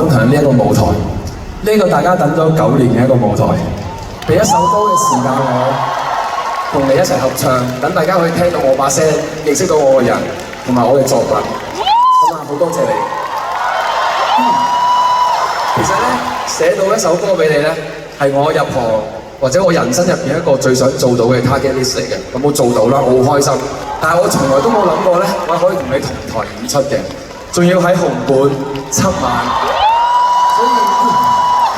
分享呢一個舞台，呢個大家等咗9年嘅一個舞台，俾一首歌嘅時間我同你一齊合唱，等大家可以聽到我把聲，認識到我嘅人同埋我嘅作品。咁啊，好多謝你。其實咧，寫到一首歌俾你咧，係我入行或者我人生入邊一個最想做到嘅 target list 嚟嘅。咁我做到啦，我好開心。但係我從來都冇諗過咧，我可以同你同台演出嘅，仲要喺紅館7晚。所以呢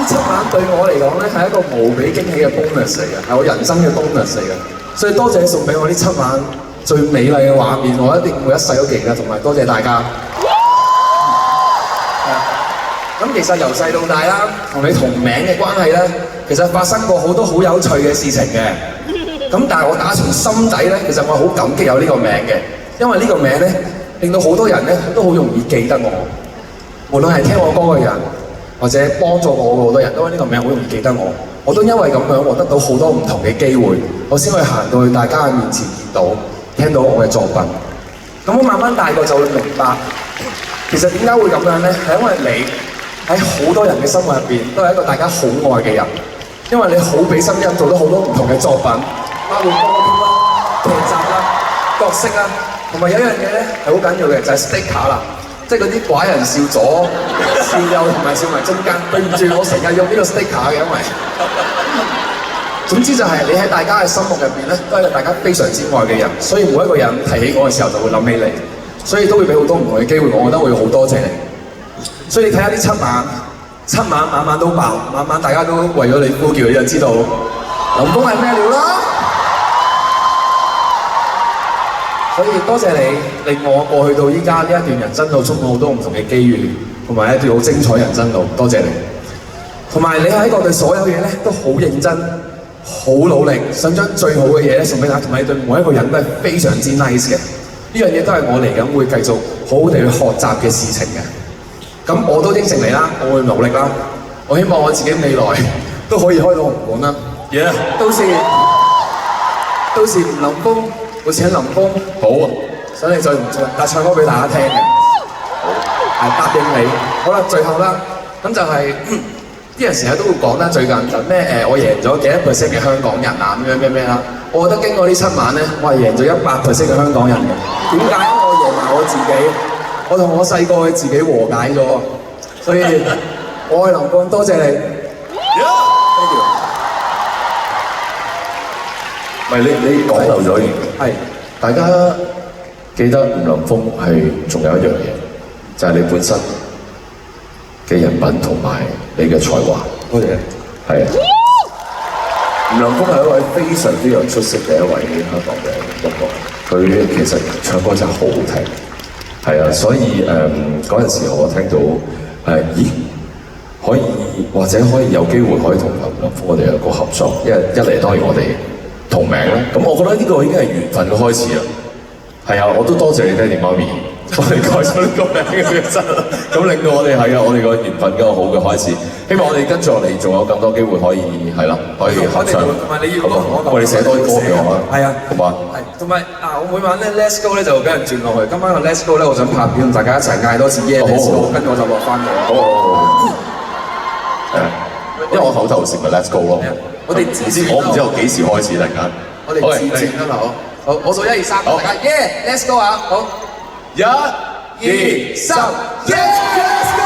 7晚對我嚟講咧係一個無比驚喜嘅 bonus 嚟嘅，係我人生嘅 bonus 嚟嘅。所以多謝你送俾我呢7晚最美麗嘅畫面，我一定會一世都記得，同埋多謝大家。咁其實由細到大啦，同你同名嘅關係咧，其實發生過好多好有趣嘅事情嘅。咁但係我打從心底咧，其實我好感激有呢個名嘅，因為呢個名咧令到好多人咧都好容易記得我，無論係聽我歌嘅人，或者幫助我嘅好多人，都因為呢個名好容易記得我。我都因為咁樣獲得到好多唔同嘅機會，我先可以行到去大家嘅面前見到、聽到我嘅作品。咁我慢慢大個就會明白，其實點解會咁樣咧？係因為你喺好多人嘅生活入邊都係一個大家好愛嘅人，因為你好俾心機做咗好多唔同嘅作品，包括歌曲啦、劇集啦、角色啦，同埋有一樣嘢咧係好緊要嘅，就係 sticker 啦。即係嗰啲寡人笑左、笑右同埋笑埋中間，對唔住，我成日用呢個 sticker 嘅，因為總之就係你喺大家嘅心目入邊咧，都係一個大家非常之愛嘅人，所以每一個人提起我嘅時候就會諗起你，所以都會俾好多唔同嘅機會我，覺得會好多謝你。所以你睇下呢7晚晚晚都爆，晚晚大家都為咗你呼叫，你就知道林峰係咩料啦。所以多謝你令我過去到依家呢一段人生路充滿好多唔同嘅機遇，同埋一段好精彩人生路。多謝你，同埋你喺我哋所有嘢咧都好認真、好努力，想將最好嘅嘢咧送俾大家，同埋你對每一個人都係非常之 nice 嘅。呢樣嘢都係我嚟緊會繼續好好地去學習嘅事情嘅。咁我都應承你啦，我會努力啦。我希望我自己未來都可以開到紅館啦。Yeah. 到時吳林峰會請林峰，好啊，想你再唔唱，但唱歌俾大家聽嘅，係答應你。好啦，最後啦，咁就係啲人成日都會講啦，最近就咩我贏咗幾多%嘅香港人啊，咩啦。我覺得經過呢7晚咧，我係贏咗100%嘅香港人嘅。點解？我贏埋我自己，我同我細個嘅自己和解咗，所以我愛林峰，多謝你。Thank you。唔係你講漏咗嘢。係，大家記得吳林峰係仲有一樣嘢，就係你本身嘅人品同埋你嘅才華。多謝。係啊，吳林峰係一位非常之有出色嘅一位香港嘅音樂人，佢其實唱歌真係好好聽。係啊，所以嗰陣時我聽到咦可以或者可以有機會可以同吳林峰我哋有個合作，因為一嚟當然我哋同名啦，咁我覺得呢個已經係緣分嘅開始啦。係啊，我都多謝你爹哋媽咪幫你改咗呢個名嘅真，咁令到我哋係啊，我哋個緣分一個好嘅開始。希望我哋跟住落嚟仲有更多機會可以係啦，可以合唱。同埋你要我哋寫多啲歌俾我啊。係啊，好嘛？係，同埋我每晚咧 Let's Go 咧就俾人轉落去。今晚個 Let's Go 咧，我想拍片，同大家一齊嗌多次 Yeah Let's Go，跟住我就落翻嚟。好。因為我口頭禪咪 Let's Go 咯。我哋自薦，我唔知我幾時開始突然間。我哋自薦啦，好，我數1、2、3，大家 Yeah Let's Go 啊，好，1、2、3，Yeah Let's Go。